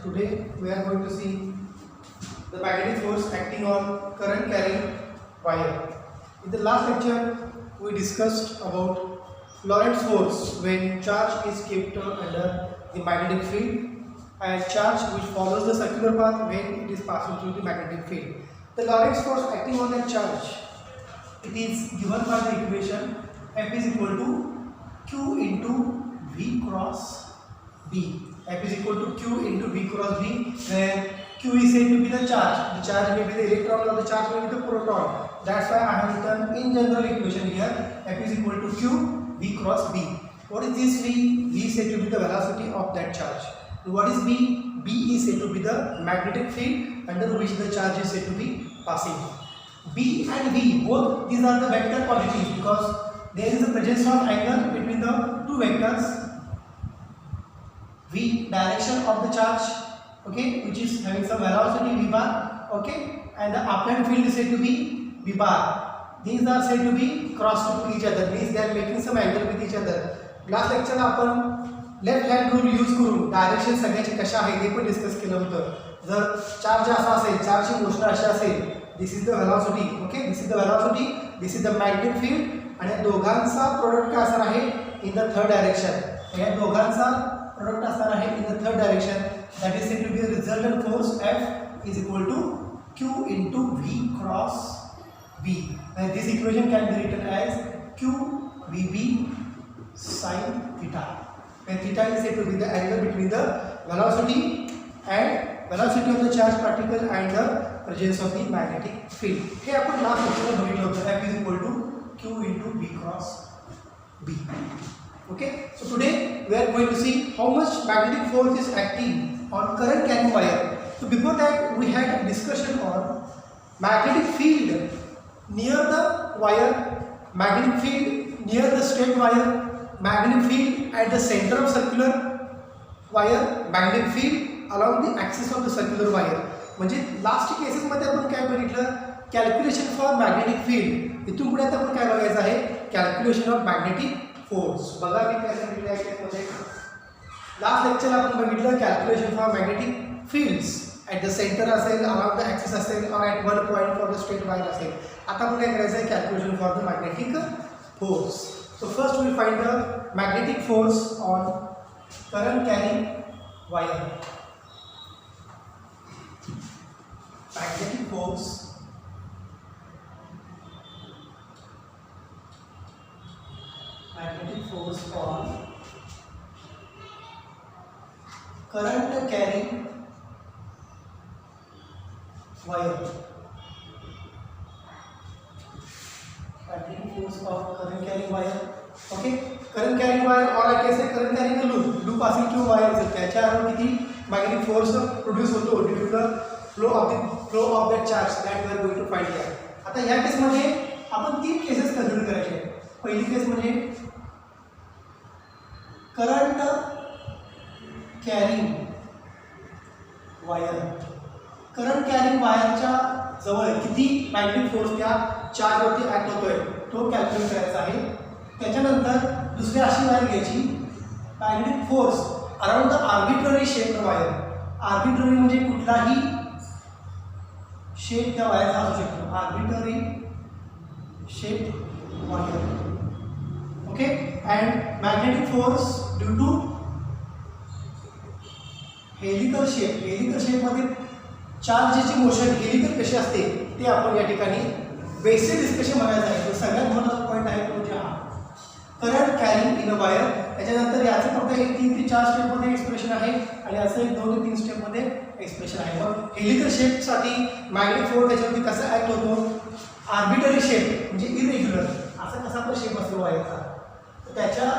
Today we are going to see the magnetic force acting on current carrying wire. In the last lecture we discussed about Lorentz force when charge is kept under the magnetic field and charge which follows the circular path when it is passing through the magnetic field. The Lorentz force acting on that charge, it is given by the equation F is equal to Q into V cross B. F is equal to Q into V cross B, where Q is said to be the charge. The charge may be the electron or the charge may be the proton. That's why I have written in general equation here F is equal to Q V cross B. What is this V? V is said to be the velocity of that charge. What is B? B is said to be the magnetic field under which the charge is said to be passing. B and V, both these are the vector quantities because there is the presence of angle between the two vectors. V, direction of the charge, okay, which is having some velocity V bar, okay, and the applied field is said to be V bar. These are said to be crossed to each other, means they are making some angle with each other. Last lecture आपण left hand rule use करून direction सगळ्याचे कशा आहे ते पण discuss केलं होतं. जर चार्ज असा असेल, चार्जची मोशन अशी असेल, this is the velocity, okay, this is the velocity, this is the magnetic field आणि दोघांचा प्रोडक्ट काय असणार आहे इन द थर्ड डायरेक्शन. या दोघांचा प्रोडक्ट असणार आहे in the third direction. That is said to be the resultant force F is equal to Q into V cross B. And this equation can be written as Q VB sin theta. And theta is said to be the angle between the velocity of the charged particle and the presence of the magnetic field. हे आपण last लेक्चरला बघितलं होतं. F is equal to Q into V cross B. Okay, so today we are going to see how much magnetic force is acting on current carrying wire. So before that we had a discussion on magnetic field near the wire, magnetic field near the straight wire, magnetic field at the center of circular wire, magnetic field along the axis of the circular wire. म्हणजे last cases मध्ये आपण काय बघितलं, calculation for magnetic field. इथून पुढे आता आपण काय बघायचं आहे, कॅल्क्युलेशन ऑफ मॅग्नेटिक फोर्स. बघा मी काय सांगितलं आहे, लास्ट लेक्चरला आपण बघितलं calculation for magnetic fields at the centre असेल, अलॉंग द ॲक्सिस असेल, और at one point for the straight wire असेल. आता आपण काय करायचं आहे, calculation for the magnetic force. So first we will find the magnetic force on current carrying wire. Magnetic force on current carrying wire. Magnetic force on current carrying wire. Okay, current carrying wire or I can say current carrying a loop passing through wire. त्याच्या around किती magnetic force produce होतो due to the flow of that charge that we are going to find here. आता या case मध्ये आपण तीन cases consider करायचे. पहिली केस म्हणजे current carrying wire. Current carrying वायरच्या जवळ किती मॅग्नेटिक फोर्स त्या चार्ज वरती ऍक्ट होतोय तो कॅल्क्युलेट करायचा आहे. त्याच्यानंतर दुसरी अशी वायर घ्यायची, magnetic force around the arbitrary shaped wire. Arbitrary म्हणजे कुठलाही शेप त्या वायरचा असू शकतो. Arbitrary shaped wire, okay. And magnetic force due to helical shape. Helical शेपमध्ये चार्जची मोशन हेलिकल कशी असते ते आपण या ठिकाणी बेसिक डिस्कशन बघायचं आहे. तो सगळ्यात महत्त्वाचा पॉईंट आहे तो म्हणजे हा current carrying in a wire. त्याच्यानंतर याचं फक्त एक 3 ते 4 स्टेपमध्ये एक्सप्रेशन आहे आणि असं एक 2 ते 3 स्टेपमध्ये एक्सप्रेशन आहे. मग हेलिकल शेपसाठी मॅग्नेटिक फोर्स त्याच्यावरती कसा ॲक्ट होतो, आर्बिटरी शेप म्हणजे इरेग्युलर असा कसा पण शेप असतो वायरचा, तर त्याच्या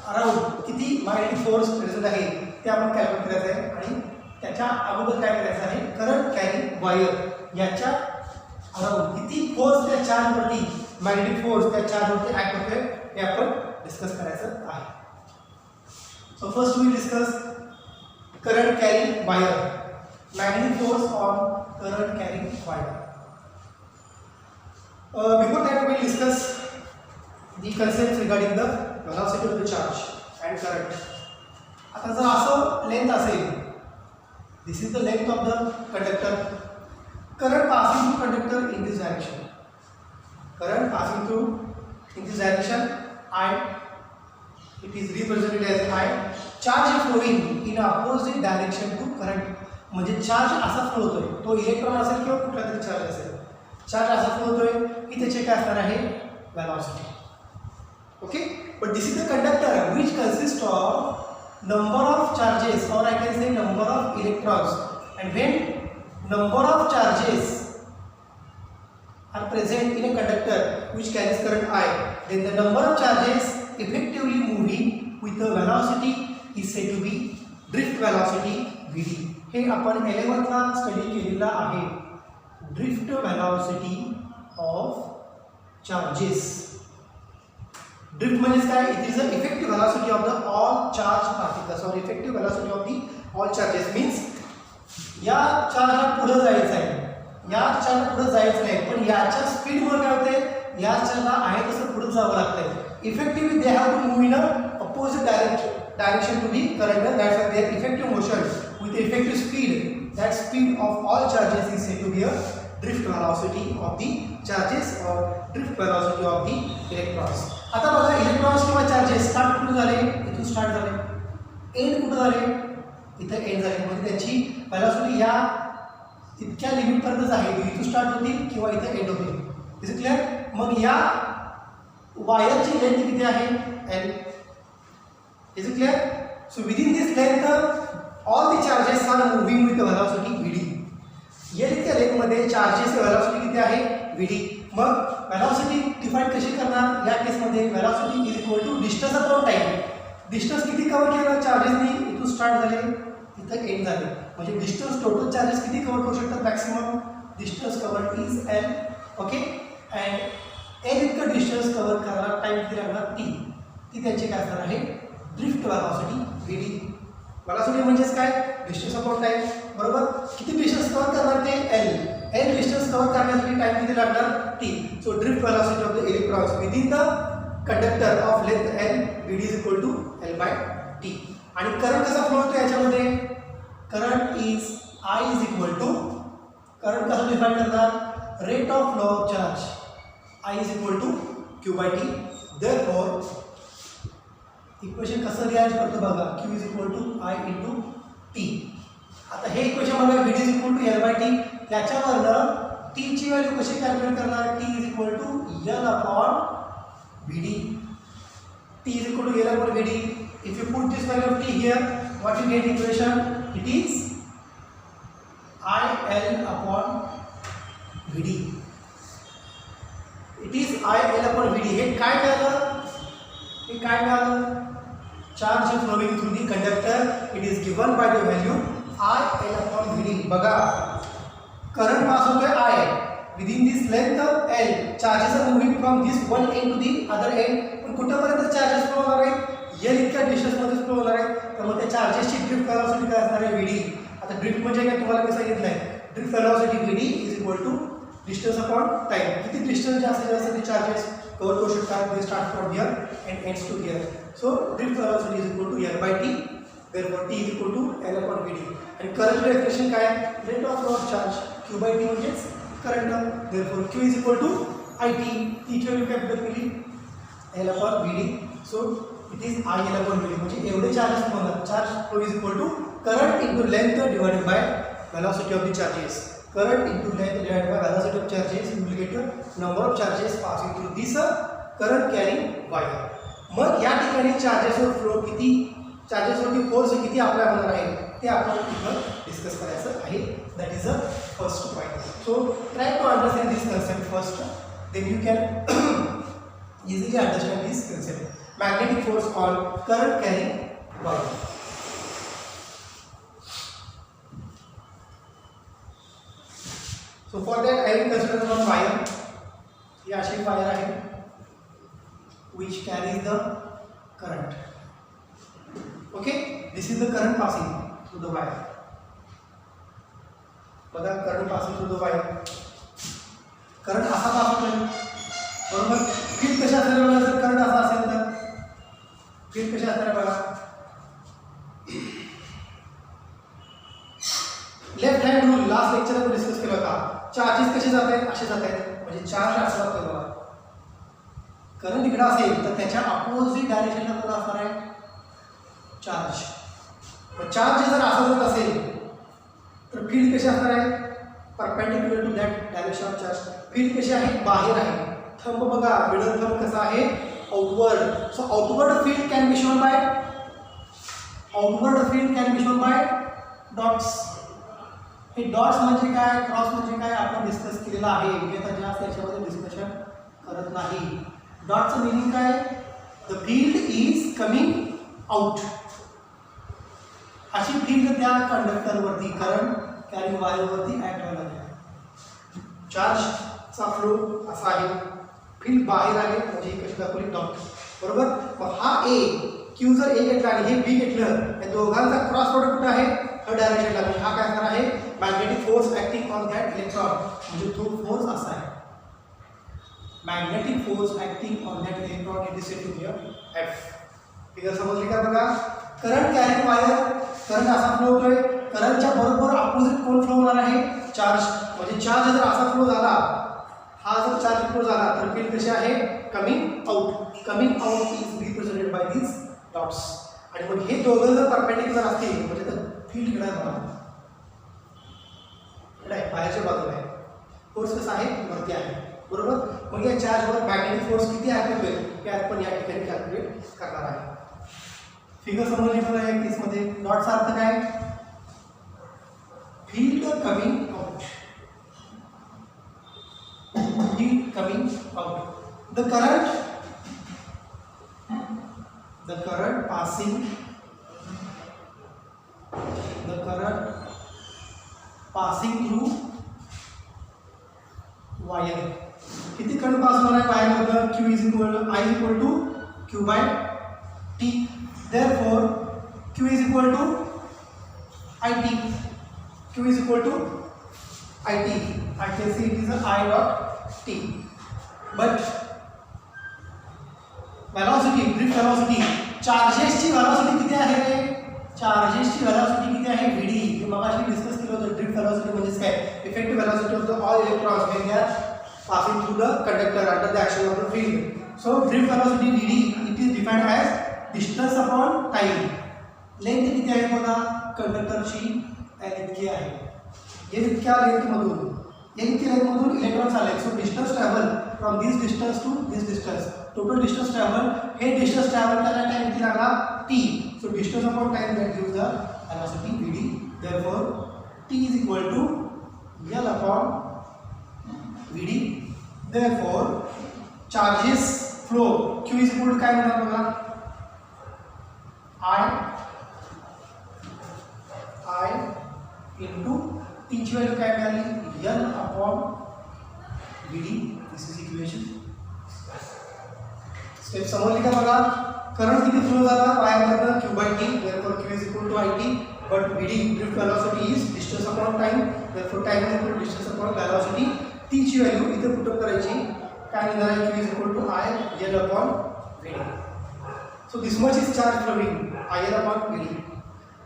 अराउंड किती मॅग्नेटिक फोर्स प्रेझेंट आहे ते आपण कॅल्क्युलेट करायचं आहे. आणि त्याच्या अगोदर काय करायचं आहे, करंट कॅरिंग वायर याच्या अराउंड किती फोर्स त्या चार्जवरती, मॅग्नेटिक फोर्स त्या चार्जवरती ॲक्ट होतोय हे आपण डिस्कस करायचं आहे. So first we discuss current carrying wire, magnetic force on current carrying wire. Before that we discuss the concepts regarding the velocity of the charge and current. आता जर असं length असेल This is the length of the conductor. Current passing through conductor in this direction. Current passing through in this direction, I. It is represented as I. Charge flowing in opposite direction to current. म्हणजे charge असा flow होतोय, तो electron असेल किंवा कुठला तरी charge असेल, charge असा फ्लो होतोय की त्याचे काय असणार आहे, velocity. Okay, but this is the conductor which consist of number of charges और I can say number of electrons, and when number of charges are present in a conductor which carries current I, then the number of charges effectively moving with the velocity is said to be drift velocity Vd. हे आपण 11th ला study केलेला आहे, drift velocity of charges. Drift म्हणजे काय, it is the effective velocity of the all charge particles और effective velocity of the all charges. Means या चार्जला पुढे जायचं आहे, या चार्जला पुढे जायचं नाही, पण याच्या स्पीडमुळे काय होते, या चार्जला आहे तसं पुढे जावं लागतंय. Effectively they have to move in a opposite direction to the current. That's why their effective motion with effective speed, that speed of all charges is said to be a drift velocity of the charges or drift velocity of the electrons. आता बघा, electrons किंवा charges start कुठे झाले, इथून start झाले, end कुठे झाले, इथं एंड झाले. म्हणजे त्यांची वेलॉसिटी या इतक्या लिमिट पर्यंतच आहे, इथून स्टार्ट होतील किंवा इथं एंड होतील. Is clear. मग या वायरची लेंथ किती आहे, L. Is it clear? So within this length, all the charges are moving with the velocity Vd. या इतक्या लेंथ मध्ये चार्जेस वेलॉसिटी किती आहे, Vd. मग वेलॉसिटी डिफाइन कशी करणार, या केस मध्ये velocity is equal to distance upon time. Distance किती कव्हर केलं चार्जेसनी, इथून स्टार्ट झाले इथं एंड झाले, म्हणजे डिस्टन्स टोटल चार्जेस किती कव्हर करू शकतात, maximum distance cover is L. Okay, and L इतकं डिस्टन्स कव्हर करायला टाइम किती लागणार, टी. ती त्यांची काय असणार आहे, ड्रिफ्ट वेलॉसिटी Vd. वेलॉसिटी म्हणजेच काय, डिस्टन्स अपॉन टाइम. बरोबर, किती डिस्टन्स कव्हर करणार ते एल. एल डिस्टन्स कव्हर करण्यासाठी टाइम किती लागणार, T. So drift velocity of the electrons within the conductor of length L, Vd is equal to L by T. आणि करंट कसा flow होतो याच्यामध्ये, current is I is equal to, current कसं define करणार, rate of flow of charge I is equal to Q by T. Therefore equation कसं rearrange करतो बघा, Q is equal to I into T. आता हे equation बघा, Vd is equal to L by T. त्याच्यावरनं T ची value कशी calculate करणार, T is equal to L upon Vd. T is equal to L upon Vd. If you put this value of T here, what you get equation, it is IL upon Vd. It is IL upon Vd. हे काय मिळालं, हे काय मिळालं, charge flowing through the conductor, it is given by the value IL upon Vd. बघा, current pass होतोय I within this length L, charges are moving from this one end to the other end. पण कुठपर्यंत charges flow होणार आहेत, L इतक्या डिस्टन्समध्ये flow होणार आहेत, त्यामुळे त्या चार्जेसची ड्रिफ्ट वेलॉसिटी काय असणार आहे, Vd. आता ड्रिफ्ट म्हणजे काय तुम्हाला मी सांगितलं आहे, drift velocity Vd is equal to distance upon time. किती डिस्टन्स जास्त जास्त ते चार्जेस कव्हर करू शकतात, they start from here and ends to here. So drift velocity is equal to L by T. Therefore T is equal to L upon Vd. And current expression काय आहे, rate of flow of charge Q by T म्हणजेच current term. Therefore Q is equal to IT. ती ची value काय केली, L upon Vd. So it is IL upon Vd. म्हणजे एवढे charges होणार. Charge flow is equal to current into length divided by velocity of the charges. Current into length divided by velocity of charges, you will get the number of charges passing through this current carrying wire. मग या ठिकाणी चार्जेसवर flow किती, चार्जेसवरती force किती apply होणार आहे ते आपण इथं डिस्कस करायचं आहे. That is a first point. So try to understand this concept first, then you can easily understand this concept. Magnetic force on current carrying wire. So for that I will consider one wire. ही अशी wire आहे which carries the current. Okay, this is the current passing through the wire. बघा, current passing through the wire. current असा pass होतोय, बरोबर. Field कशा असणार बघा, जर करंट असा असेल तर फील्ड कशा असणार बघा, left hand rule last lecture आपण डिस्कस केला होता. चार्जेस कसे जात आहेत, असे जात आहेत. म्हणजे चार्ज असा जातोय बघा, करंट इकडे असेल तर त्याच्या अपोजिट डायरेक्शनला कोण असणार आहे, चार्ज. चार्ज जर असा जात असेल तर फील्ड कशी असणार आहे, perpendicular to that direction of charge. Field कशी आहे, बाहेर आहे. थंब बघा, मिडल थंब कसा आहे, outward. So outward field can be shown by, outward field can be shown by dots. हे डॉट्स म्हणजे काय, क्रॉस म्हणजे काय आपण डिस्कस केलेलं आहे. मी आता जास्त याच्यामध्ये डिस्कशन करत नाही. डॉटचं मिनिंग काय, the field is coming out. अशी फील्ड त्या कंडक्टरवरती, करंट कॅरिंग वायरवरती ऍक्ट व्हायला लागते. चार्जचा फ्लो असा आहे, फील्ड बाहेर आहे म्हणजे कशी दाखवली, डॉट. बरोबर. मग हा ए क्यू जर ए घेतला आणि हे बी घेतलं, या दोघांचा क्रॉस प्रोडक्ट कुठे आहे, थर्ड डायरेक्शनला. म्हणजे हा काय असणार आहे, magnetic force acting on that electron. म्हणजे तो फोर्स असा आहे, magnetic force acting on that electron. It is said to be F. Figure समजली का बघा. करंट कॅरिंग वायर, करंट असा फ्लो होतोय, करंटच्या बरोबर अपोजिट कोण फ्लो होणार आहे, चार्ज. म्हणजे चार्ज जर असा फ्लो झाला, हा जर चार्ज फ्लो झाला तर फील्ड कशी आहे, coming out. Coming out is represented by these dots. आणि मग हे दोघं जर परपेंडिक्युलर असतील म्हणजे तर फील्ड इकडे आहे, बाहेरच्या बाजूला आहे. फोर्स कसा आहे, वरती आहे. बरोबर. मग या चार्जवर मॅग्नेटिक फोर्स किती ऍक्टिव्ह होईल हे आपण या ठिकाणी कॅल्क्युलेट करणार आहे. फिगर समजली बघा या केसमध्ये. डॉटचा अर्थ काय, field coming out, field coming out. The current passing, the current passing through wire. किती करंट पास होणार आहे वायर मधून, Q is equal to I is equal to Q by T. Therefore Q is equal to IT. Q is equal to IT. I can see it is a I dot T. But velocity, drift velocity, चार्जेसची velocity किती आहे, चार्जेसची velocity किती आहे, VD. मी मगाशी discuss केलं होतं. Drift velocity म्हणजे काय, effective velocity of the all electrons when they are passing through the conductor under the action of the field. So drift velocity VD, it is defined as distance upon time. Length किती आहे बघा, कंडक्टरची इतकी आहे. हे इतक्या लेंथमधून, इतक्या लेंथमधून इलेक्ट्रॉन चालले. So distance travel from this distance to this distance, total distance travel. हे डिस्टन्स ट्रॅव्हल करायला टाइम किती लागला, T. So distance upon time that gives the velocity VD. Therefore T is equal to L upon VD. Therefore charges flow, Q is equal to काय होणार बघा, I into T ची value काय मिळाली, L upon VD. This is equation. Step समजली का बघा. Current किती फ्लो झाला वायरमधनं, Q by T. Therefore Q is equal to IT. But VD, drift velocity, is distance upon time. Therefore time is equal to distance upon velocity. T ची value इथे put up करायची, काय निघाला, Q is equal to I L upon VD. So this much is charge flowing, I L upon VD.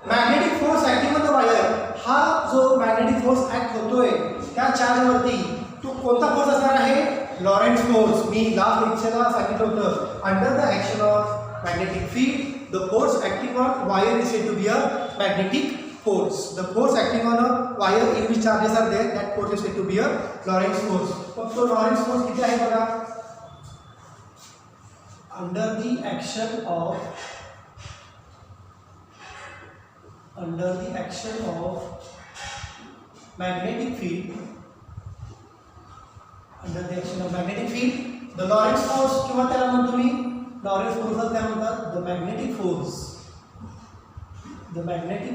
Magnetic force acting on the wire. हा जो magnetic force act होतोय त्या चार्जवरती, तो कोणता फोर्स असणार आहे, लॉरेंट्झ फोर्स. मी लास्ट लेक्चरला सांगितलं होतं, under the action of magnetic field, the force acting on wire is said to be a magnetic force. The force acting on a wire in which charges are there, that force is said to be a Lorentz force. So Lorentz force किती आहे बघा, under the action of magnetic field, under the action of magnetic field, the Lorentz force किंवा त्याला म्हणतो मी लॉरेंट्झ force काय म्हणतात, the magnetic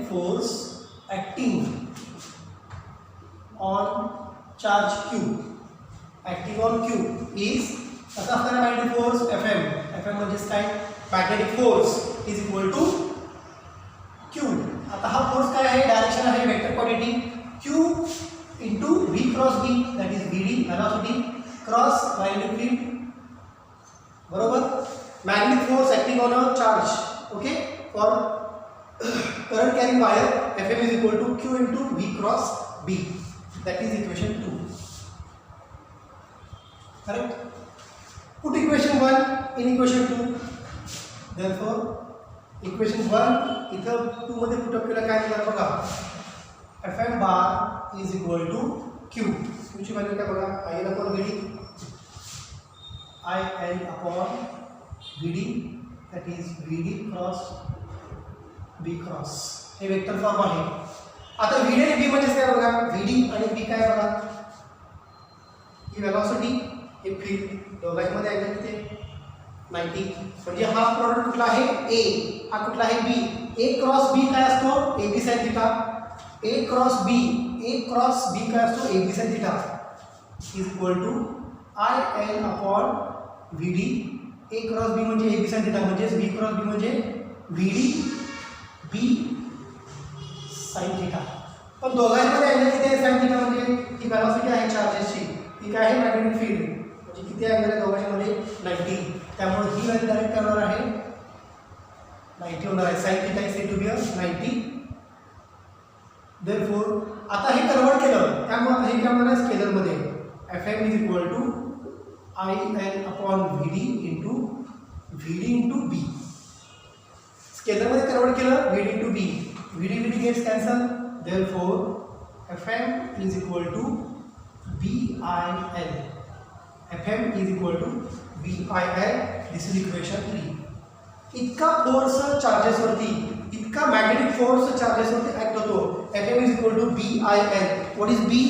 force acting on charge Q, acting on Q is कसा असणार, मॅग्नेटिक फोर्स FM म्हणजे काय, magnetic force is equal to Q. आता हा फोर्स काय आहे, डायरेक्शन आहे, vector quantity Q into V cross B, that is VD, velocity cross magnetic field. बरोबर. Magnetic force acting on a charge, okay, for current carrying wire Fm is equal to Q into V cross B. That is equation 2. Correct? Put equation 1 in equation 2. Therefore equation 1 इथं 2 मध्ये put up केलं काय येणार बघा. Fm bar is equal to Q. Q ची value काय बघा, IL upon VD. IL upon VD, that is VD cross B cross. हे वेक्टर फॉर्म आहे. आता VD आणि B म्हणजे काय बघा, VD आणि B काय बघा, ही वेलोसिटी, हे फील्ड, दोघांमध्ये अँगल किती आहे 90. म्हणजे हा प्रॉडक्ट कुठला आहे A, हा कुठला आहे B. A क्रॉस B काय असतो AB sin theta. A cross B काय असतो AB sin theta is equal to IL upon VD. A cross B म्हणजे AB sin थीटा, म्हणजे B क्रॉस B म्हणजे VD B sin थीटा. पण दोघांमध्ये angle किती आहे sin थीटा, म्हणजे ही वेलोसिटी आहे चार्जेसची, ती काय आहे मॅग्नेटिक फील्ड, म्हणजे किती अँगल आहे दोघांमध्ये 90. त्यामुळे ही व्हॅल्यू डायरेक्ट करणार आहे 90 होणार आहे. sin theta is said to be 90. Therefore आता हे कन्वर्ट केलं, त्यामुळे हे काय होणार आहे स्केलर मध्ये. Fm is equal to IL upon VD into B. Scalar मध्ये कन्वर्ट केलं VD into B. VD gets cancel. Therefore Fm is equal to BIL. Fm is equal to BIL. This is equation 3. इतका force चार्जेसवरती, इतका magnetic force चार्जेसवरती act होतो. Fm is equal to BIL. What is B?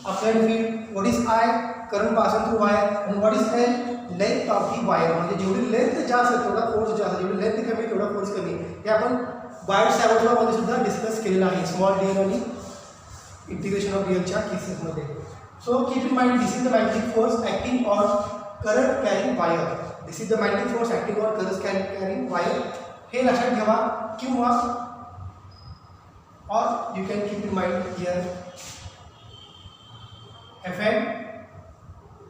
Applied field. What is I? Current passing through wire. आणि what is L? Length of the wire. म्हणजे जेवढी length जास्त आहे तेवढा फोर्स जास्त, जेवढी लेंथ कमी तेवढा फोर्स कमी. हे आपण बायोट-सॅवर्ट लॉ मध्ये सुद्धा डिस्कस केलेलं आहे, स्मॉल dl आणि इंटिग्रेशन ऑफ dlच्या केसेसमध्ये. So keep in mind, this is the magnetic force acting on current carrying wire. This is the magnetic force acting on current carrying wire. हे लक्षात ठेवा. किंवा और you can keep in mind here Fm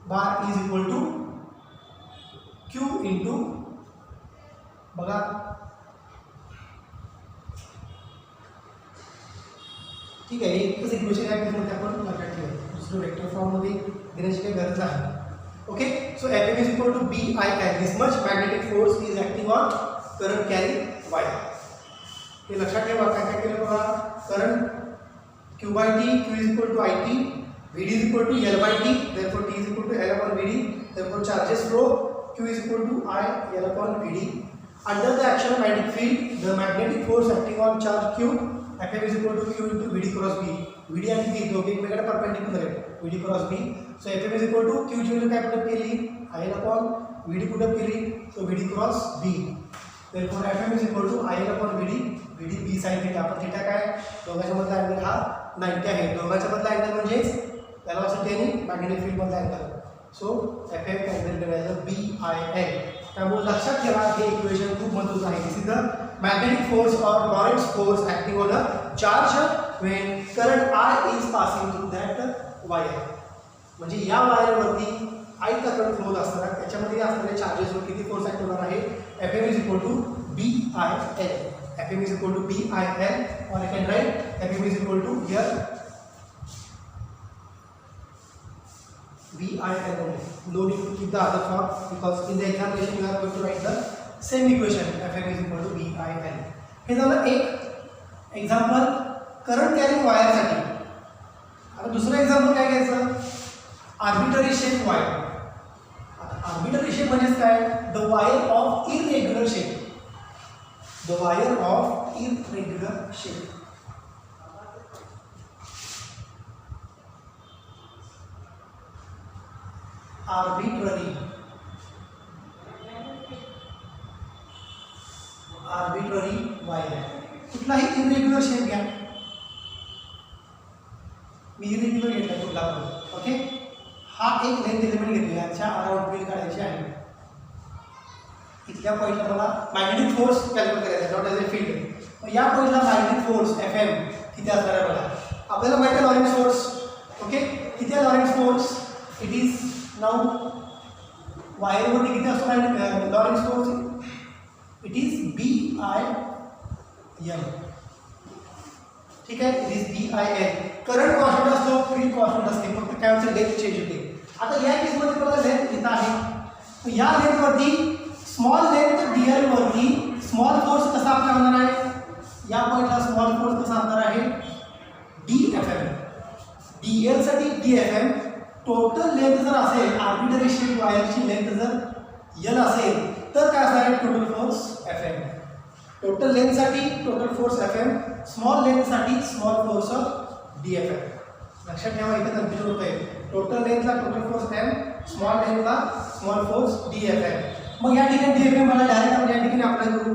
bar is equal to Q into, बघा ठीक आहे, एकच equation आहे त्यामध्ये आपण लक्षात ठेवा, दुसरं वेक्टर फॉर्म मध्ये देण्याची काही गरज आहे. Okay, so Fm is equal to BIL. This much magnetic force is acting on current carrying wire. हे लक्षात ठेवा. काय काय केलं बघा, current Q/T, Q is equal to IT, VD is equal to L/T, therefore T is equal to L upon VD, therefore charges flow, Q is equal to I L upon VD. Under the action of magnetic field, the magnetic force acting on charge Q, Fm is equal to Q into VD cross B. VD आणि B दोघे एकमेकांना perpendicular आहेत, VD cross B. So Fm is equal to Q ची value काय put up केली, IL upon VD put up केली, so VD cross B. Therefore Fm is equal to IL upon VD B sin theta. आपण theta काय, दोघांच्या मधला angle हा 90 आहे. दोघांच्या मधला अँगल म्हणजे वेलोसिटी आणि मॅग्नेटिक फील्ड मधला angle. So Fm calculated as BIL. त्यामुळे लक्षात ठेवा हे इक्वेशन खूप महत्त्वाचं आहे. This is the magnetic force or Lorentz force acting on a charge when current I is passing through that wire. म्हणजे या वायरवरती I चा करंट फ्लो असणार आहे, त्याच्यामध्ये असणाऱ्या चार्जेसवर किती फोर्स ऍक्ट होणार आहे. Fm is equal to BIL. Fm is equal to BIL, or I can write Fm is equal to here BIL only. No need to keep the other form because in the examination you are going to write the same equation. Fm is equal to BIL. हे झालं एक example current carrying वायरसाठी. आता दुसरं example काय घ्यायचं, arbitrary shape wire. Arbitrary shape म्हणजे काय, the wire of irregular shape. The wire of irregular shape. Arbitrary wire. कुठलाही इरेग्युलर शेप घ्या. मी इरेग्युलर घेतला कुठला पण. ओके, हा एक लेंथ एलिमेंट घेतला, याच्या अराउंड फील्ड काढायची आहे. इथल्या पॉईंटला मला मॅग्नेटिक फोर्स कॅल्क्युलेट करायचा, नॉट एज अ फील्ड. या पॉईंटला मॅग्नेटिक फोर्स Fm किती असणार आहे बघा. आपल्याला माहिती आहे लॉरेंट्झ फोर्स. ओके, किती आहे लॉरेंट्झ फोर्स, इट इज नाउ वायरवरती किती असतो लॉरेंट्झ फोर्स, इट इज BIL. ठीक आहे, it is BIL. Current constant असतो, फील्ड कॉन्स्टंट असते, फक्त काय होतं लेंथ चेंज होते. आता या केसमध्ये बघा लेंथ इथं आहे, या लेंथवरती स्मॉल लेंथ DL वरती स्मॉल फोर्स कसा आपला होणार आहे, या पॉईंटला स्मॉल फोर्स कसा असणार आहे DFM. DL साठी DFM. टोटल लेंथ जर असेल, आर्बिटरी शेप वायरची लेंथ जर L असेल तर काय असणार आहे total force FM. Total length साठी total force FM, small length साठी स्मॉल फोर्स ऑफ DFM. लक्षात ठेवा, इथे कन्फ्युजन होतंय. टोटल लेंथला टोटल फोर्स M, स्मॉल लेंथला स्मॉल फोर्स DFM. मग या ठिकाणी DFM मला डायरेक्ट आपण या ठिकाणी अप्लाय करू.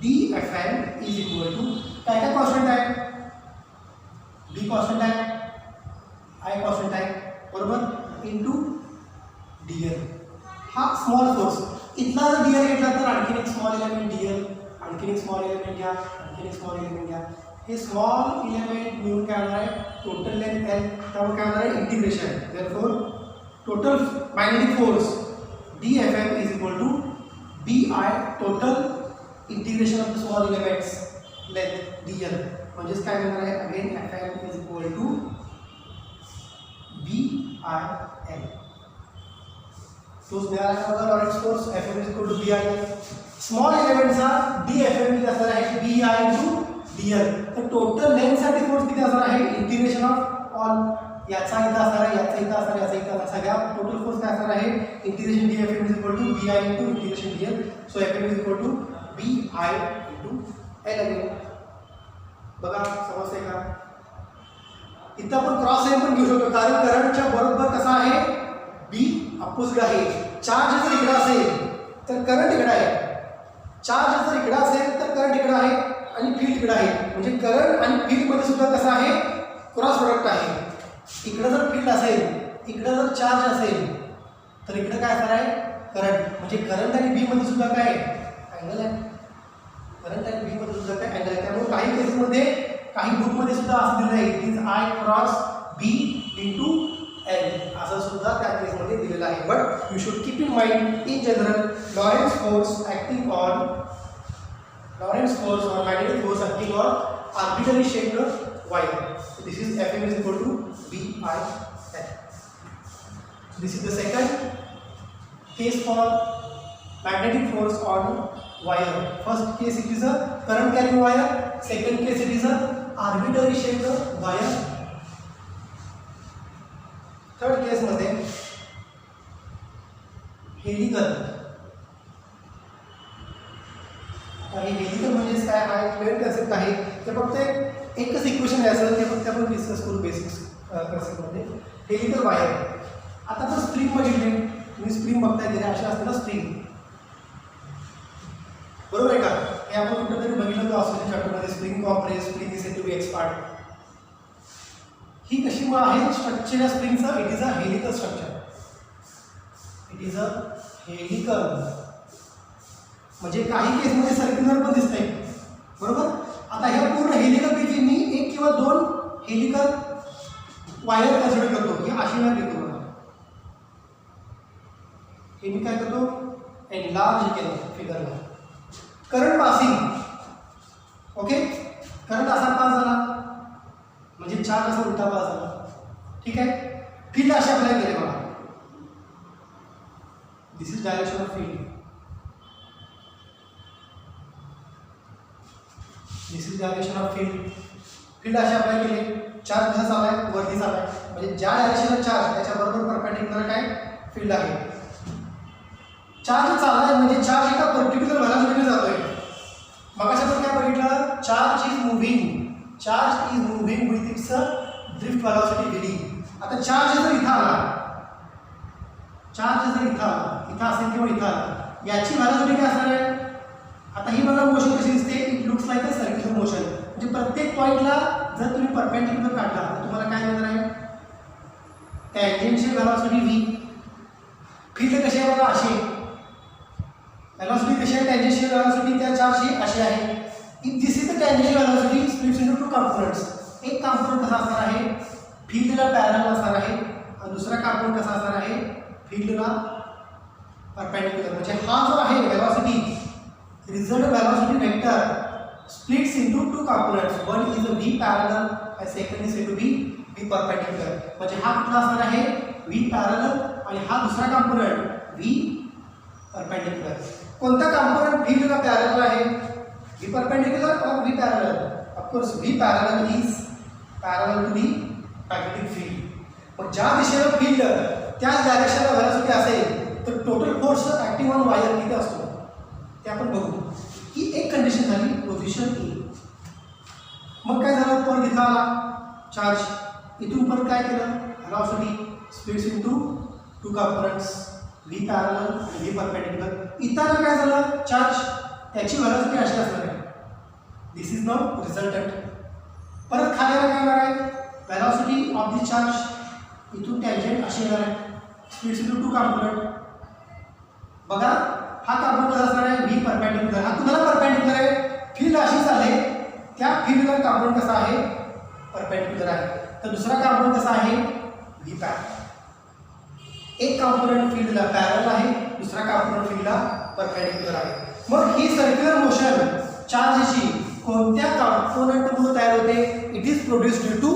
DFM इज इक्वल टू काय काय कॉन्स्टंट आहे, B कॉन्स्टंट आहे, I कॉन्स्टंट आहे, बरोबर, इनटू DL. हा स्मॉल फोर्स. इथला जर DL घेतला तर आणखीन एक स्मॉल एलिमेंट DL, आणखीन एक स्मॉल एलिमेंट घ्या, आणखीन एक स्मॉल एलिमेंट घ्या. हे स्मॉल एलिमेंट मिळून काय होणार आहे टोटल लेंथ L. त्यामुळे काय होणार आहे integration. Therefore total magnetic force DFM is equal to BI total integration of the small elements length DL. म्हणजेच काय होणार आहे again FM is equal to BIL. तोच मिळाला का बघा Lorentz force. FM is equal to BIL. Small एलिमेंटचा DFM किती असणार आहे BI इंटू DL. तर टोटल लेंथ साठी फोर्स किती असणार आहे इंटिग्रेशन ऑफ ऑल, याचा इथं असणार आहे, याचा इथं असणार, याचा इथं असणार, सगळ्या टोटल फोर्स काय असणार आहे integration DFM is equal to BI into integration DL. So FM is equal to BI into L again. बघा समजते का. इथं आपण क्रॉस लाईन पण घेऊ शकतो, कारण करंटच्या बरोबर कसा आहे B अपोजिट आहे. चार्ज जर इकडे असेल तर करंट इकडे आहे, चार्ज जर इकडे असेल तर करंट इकडे आहे, आणि फील्ड इकडे आहे. म्हणजे करंट आणि फील्ड मध्ये सुद्धा कसं आहे क्रॉस प्रोडक्ट आहे. इकडे जर फील्ड असेल, इकडे जर चार्ज असेल तर इकडे काय असणार आहे करंट. म्हणजे करंट आणि बी मध्ये सुद्धा काय अँगल आहे, करंट आणि बी मध्ये सुद्धा काय अँगल आहे. त्यामुळे काही केसमध्ये काही बुकमध्ये सुद्धा असं दिलेलं आहे it is I cross B into L असं सुद्धा त्या केसमध्ये दिलेलं आहे. But you should keep in mind in general Lorentz force acting on magnetic force acting on arbitrary shaped wire. So this is FM is equal to BIL. This is the second case for magnetic force on wire. First case it is a current carrying wire. Second case it is a arbitrary shaped wire. Third case मध्ये helical. हे helical म्हणजेच काय आहे clear concept आहे. ते फक्त एकच equation आहे असं, ते फक्त आपण डिस्कस करू बेसिक्स कन्सेप्टमध्ये. Helical wire. आता आपण स्प्रिंग बघितले, तुम्ही स्प्रिंग बघताय गेले अशा असते ना स्प्रिंग, बरोबर आहे का. हे आपण कुठेतरी बघितलं होतं ऑस्ट्रेलियन चॅप्टरमध्ये. Spring compress, spring is said to be expert. ही कशी मग आहे स्ट्रक्चर या स्प्रिंगचं. It is a helical structure. It is a helical. म्हणजे काही केसमध्ये सर्क्युलर पण दिसतंय, बरोबर. आता ह्या पूर्ण हेलिकलपैकी मी एक किंवा दोन हेलिकल वायर कन्सिडर करतो. ही अशी वायर घेतो बघा, हे मी काय करतो एनलार्ज केलं फिगरला. करंट पासिंग, ओके, करंट असा पास झाला म्हणजे चार्ज असा उलटा पास झाला, ठीक आहे. फील्ड असे अप्लाय केले बघा. This is direction of field. This is direction of field. Field असे अप्लाय केले. चार्ज कसा चालला आहे वरती चालला आहे, म्हणजे ज्या डायरेक्शनला चार्ज त्याच्याबरोबर परपेंडिक्युलर काय फील्ड आहे. चार्ज चालला आहे म्हणजे चार्ज एका पर्टिक्युलर व्हेलॉसिटीने जातोय. मग आपण काय बघितलं, charge is moving with its drift velocity D. आता चार्ज जर इथं आला, इथं असेल किंवा इथं आला, याची व्हेलॉसिटी काय असणार आहे. आता ही मला मोशन कशी दिसते, it looks like a circular motion. म्हणजे प्रत्येक पॉईंटला जर तुम्ही परपेंडिक्युलर काढला तर तुम्हाला काय मिळणार आहे टॅन्जेंशियल व्हेलॉसिटी व्ही. फील्ड कशी आहे बघा अशी, व्हेलॉसिटी कशी आहे टॅन्जेंशियल व्हेलॉसिटी त्या चार्जची अशी आहे. This is the tangential velocity splits into two components. एक कंपोनंट कसा असणार आहे फील्डला पॅरलल असणार आहे, आणि दुसरा कंपोनंट कसा असणार आहे फील्डला परपेंडिक्युलर. म्हणजे हा जो आहे velocity, result velocity vector splits into two components. One is a V parallel and second is said to be V perpendicular. म्हणजे हा कुठला असणार आहे V parallel आणि हा दुसरा कंपोनेंट V perpendicular. कोणता कंपोनेंट V ला पॅरलल आहे V perpendicular or V parallel? Of course V parallel is parallel to the magnetic field. मग ज्या दिशेला फील्ड त्याच डायरेक्शनला व्हेलॉसिटी असेल तर total force acting on wire किती असतो ते आपण बघू. ही एक कंडिशन झाली पोझिशन ए. मग काय झालं परत इथं आला चार्ज इथून परत काय केलं velocity splits into two components V parallel आणि व्ही परपेंडिक्युलर. इथं काय झालं चार्ज त्याची व्हेलॉसिटी अशी असणार आहे. This is not resultant. परत खाली काय होणार आहे व्हेलॉसिटी ऑफ द चार्ज इथून टँजेंट अशी येणार आहे स्प्लिट्स इनटू टू कंपोनेंट. बघा हा कंपोनेंट कसा असणार आहे व्ही परपेंडिक्युलर. हा तुम्हाला परपेंडिक्युलर आहे फील्ड अशीच आहे त्या फील्डला कंपोनेंट कसा आहे परपेंडिक्युलर आहे. तर दुसरा कंपोनेंट कसा आहे व्ही पॅरलल. एक कंपोनेंट फील्डला पॅरलल आहे दुसरा कंपोनेंट फील्डला परपेंडिक्युलर आहे. मग ही सर्क्युलर मोशन चार्जची कोणत्या कंपोनेंटमुळे तयार होते. It is produced due to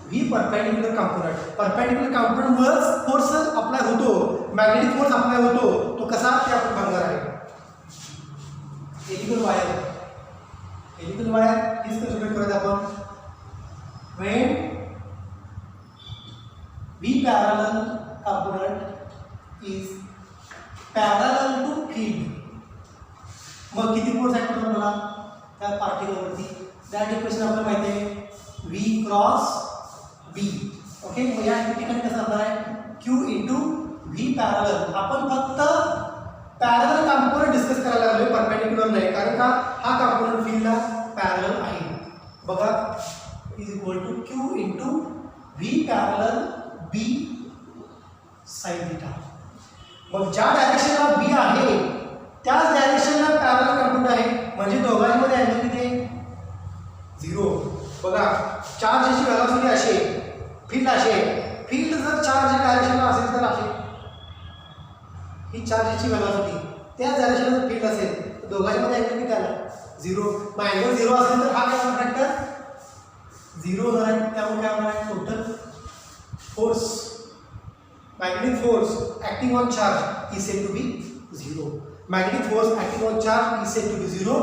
V perpendicular component. Perpendicular कंपोनेंटमुळेच फोर्स अप्लाय होतो मॅग्नेटिक फोर्स अप्लाय होतो. तो कसा ते आपण बघणार आहे. हेलिकल वायर इज कन्सिडर करत आपण when V parallel component is parallel to field. मग किती फोर्स ऍक्ट होतो मला त्या पार्टिकलवरती. दॅट इक्वेशन आपल्याला माहिती आहे व्ही क्रॉस बी. ओके मग या ठिकाणी कसं असणार आहे क्यू इंटू व्ही पॅरलल. आपण फक्त पॅरलल कंपोनेंट डिस्कस करायला लागलोय परपेंडिक्युलर नाही कारण का हा कंपोनेंट फील्डला पॅरलल आहे. बघा is equal to Q into V parallel B sine theta. मग ज्या डायरेक्शनला बी आहे त्याच डायरेक्शनला पॅरलल कंपोनेंट आहे म्हणजे दोघांमध्ये अँगल किती आहे 0. बघा चार्जची व्हेलॉसिटी अशी आहे फील्ड अशी आहे. फील्ड जर चार्ज डायरेक्शनला असेल तर अशी ही चार्जची व्हेलॉसिटी त्याच डायरेक्शनला जर फील्ड असेल तर दोघांमध्ये अँगल किती आला 0. मग अँगल 0 असेल तर हा काय फॅक्टर 0 होणार आहे. त्यामुळे काय होणार आहे total force magnetic force acting on charge is said to be 0. Magnetic force acting on charge is said to be 0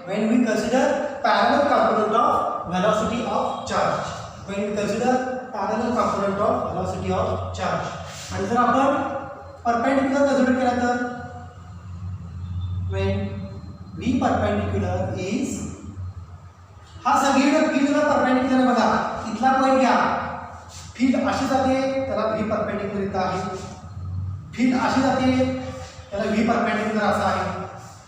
when we consider parallel component of velocity of charge. When we consider parallel component of velocity of charge. आणि जर आपण perpendicular consider केला तर when v perpendicular is हा सगळीकडे फील्डला perpendicular बघा इथला point घ्या. फील्ड अशी जाते त्याला व्ही परपेंडिक्युलर इथं आहे. फील्ड अशी जाते त्याला व्ही परपेंडिक्युलर असं आहे.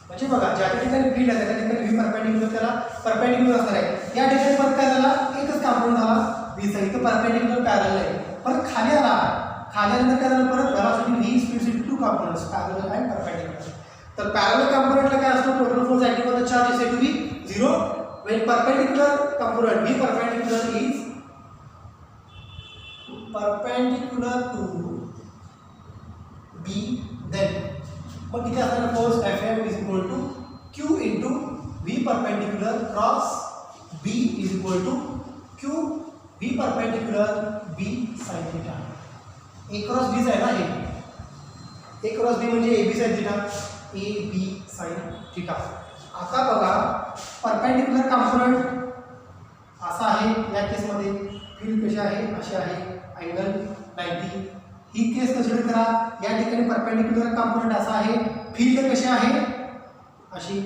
म्हणजे बघा ज्या ठिकाणी फील्ड आहे त्या ठिकाणी व्ही परपेंडिक्युलर त्याला परपेंडिक्युलर असणार आहे. या ठिकाणी परत काय झाला एकच कंपोनेंट झाला व्हीचा इथं परपेंडिक्युलर पॅरलल आहे. परत खाली आला खाल्यानंतर काय झालं परत velocity V splits into two components parallel and perpendicular. तर पॅरलल कंपोनेंटला काय असतो total force acting on the charge is said to be 0 when perpendicular component v perpendicular is perpendicular to b then मग किती असणार force Fm is equal to q into v perpendicular cross b is equal to q v perpendicular b sin theta. a cross b आहे ना हे a cross b म्हणजे ab sin theta a b sin theta. आता बघा perpendicular component असा आहे या केसमध्ये फील्ड कशी आहे अशी आहे अँगल 90. ही केस कन्सिडर करा या ठिकाणी परपेंडिक्युलर कंपोनेंट असा आहे फील्ड कशी आहे अशी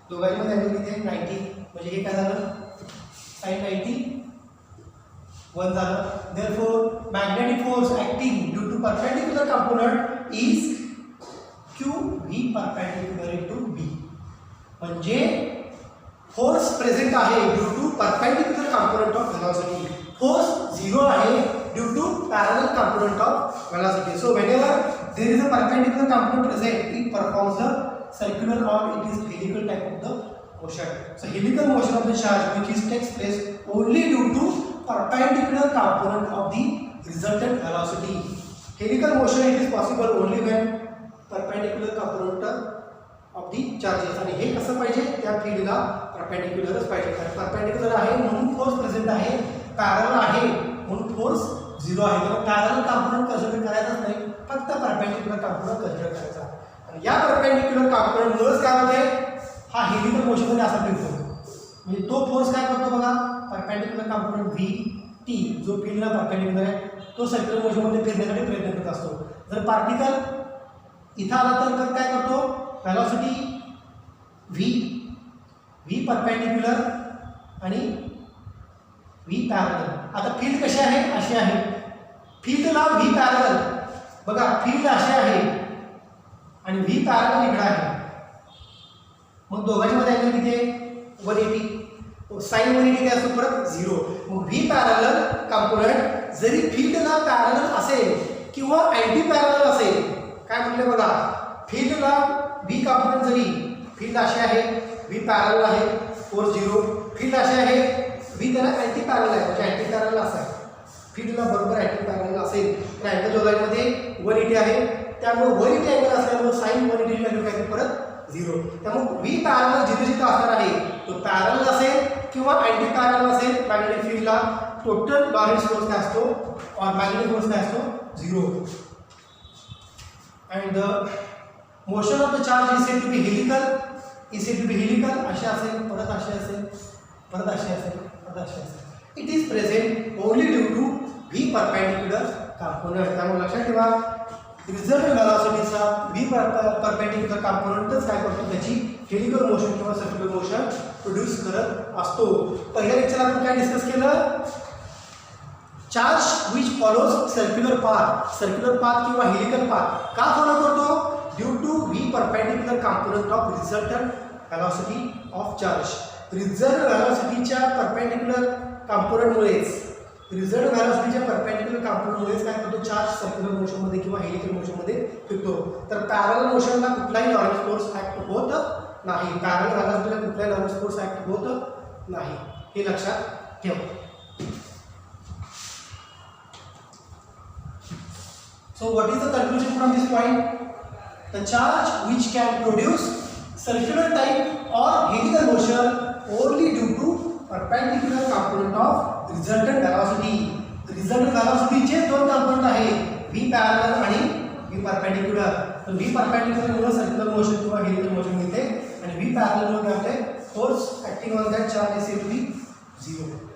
दोघांमध्ये अँगल किती आहे 90. म्हणजे हे काय झालं sin 90 1 झालं. Therefore magnetic force acting due to perpendicular component is q v perpendicular into b. म्हणजे फोर्स प्रेझेंट आहे due to perpendicular component of velocity. Force 0 आहे due to parallel component of velocity. So whenever there is a perpendicular component present it performs the circular or it is helical type of the motion. So helical motion of the charge which is takes place only due to perpendicular component of the resultant velocity. Helical motion it is possible only when perpendicular component of the charges. आणि हे कसं पाहिजे त्या फील्डला परपेंडिक्युलरच पाहिजे, कारण perpendicular आहे म्हणून force present आहे, पॅरलल आहे म्हणून फोर्स 0 आहे. तर पॅरलल कंपोनंट कन्सिडर करायचाच नाही, फक्त परपेंडिक्युलर कंपोनंट कन्सिडर करायचा. आणि या परपेंडिक्युलर कंपोनंटमुळेच काय होते, हा हेलिकल मोशनमध्ये असा फिरतो. म्हणजे तो फोर्स काय करतो बघा, परपेंडिक्युलर कंपोनंट व्ही टी जो फील्डला परपेंडिक्युलर आहे तो सर्क्युलर मोशनमध्ये फिरण्यासाठी प्रयत्न करत असतो. जर पार्टिकल इथं आला तर काय करतो, व्हेलॉसिटी व्ही परपेंडिक्युलर आणि व्ही पॅरलल. आता फील्ड कशी आहे, अशी आहे, फील्डला व्ही पॅरलल बघा, फील्ड अशी आहे आणि व्ही पॅरलल इकडे आहे. मग दोघांच्या मध्ये अँगल किती आहे, 180. साइन 180 काय असतो, परत 0. मग व्ही पॅरलल कंपोनंट जरी फील्डला पॅरलल असेल किंवा अँटी पॅरलल असेल, काय म्हटले बघा, फील्डला व्ही कंपोनंट जरी, फील्ड अशी आहे, व्ही पॅरलल आहे, फोर्स 0. फील्ड अशी आहे, व्ही त्याला अँटी पॅरलल आहे, म्हणजे अँटी पॅरलल असं आहे, फील्डला बरोबर अँटी पॅरलल असेल तर अँगल दोघांमध्ये 180 आहे. त्यामुळे 180 अँगल असल्यामुळे साइन 180 व्हॅल्यू काय परत 0. त्यामुळे व्ही पॅरलल जिथे जिथे असणार आहे तो पॅरलल असेल किंवा अँटी पॅरलल असेल, मॅग्नेटिक फील्डला टोटल लॉरेंस फोर्स काय असतो, और मॅग्नेटिक फोर्स काय असतो, 0. And the motion of the charge is said to be helical, असे असेल, परत असे असेल, परत असे असेल, परत असे असेल. It is present only due to V perpendicular component. त्यामुळे लक्षात ठेवा, रिझल्टंट व्हेलॉसिटीचा व्ही परपेंडिक्युलर कंपोनंटच काय करतो, त्याची हेलिकल मोशन किंवा सर्क्युलर मोशन प्रोड्यूस करत असतो. पहिल्या लेक्चर आपण काय डिस्कस केलं, charge which follows circular path किंवा हेलिकल पाथ का फॉलो करतो, due to V perpendicular component of resultant velocity of charge. Result व्हेलॉसिटीच्या परपेंडिक्युलर कंपोनंटमुळेच काय करतो, चार्ज सर्क्युलर मोशनमध्ये किंवा हेलिकल मोशनमध्ये फिरतो. तर पॅरलल मोशनला कुठलाही लॉरेंस फोर्स ऍक्ट होत नाही, पॅरलल व्हेलॉसिटीला कुठलाही लॉरेंस फोर्स ऍक्ट होत नाही, हे लक्षात ठेवा. So what is the conclusion from this point? The charge which can produce circular type or helical motion only due to perpendicular component of resultant velocity. Resultant velocity चे दोन component आहे, v parallel आणि v perpendicular. तर v perpendicular मुळे circular motion किंवा helical motion मिळते आणि v parallel मुळे काय होते, force acting on that charge is said to be 0.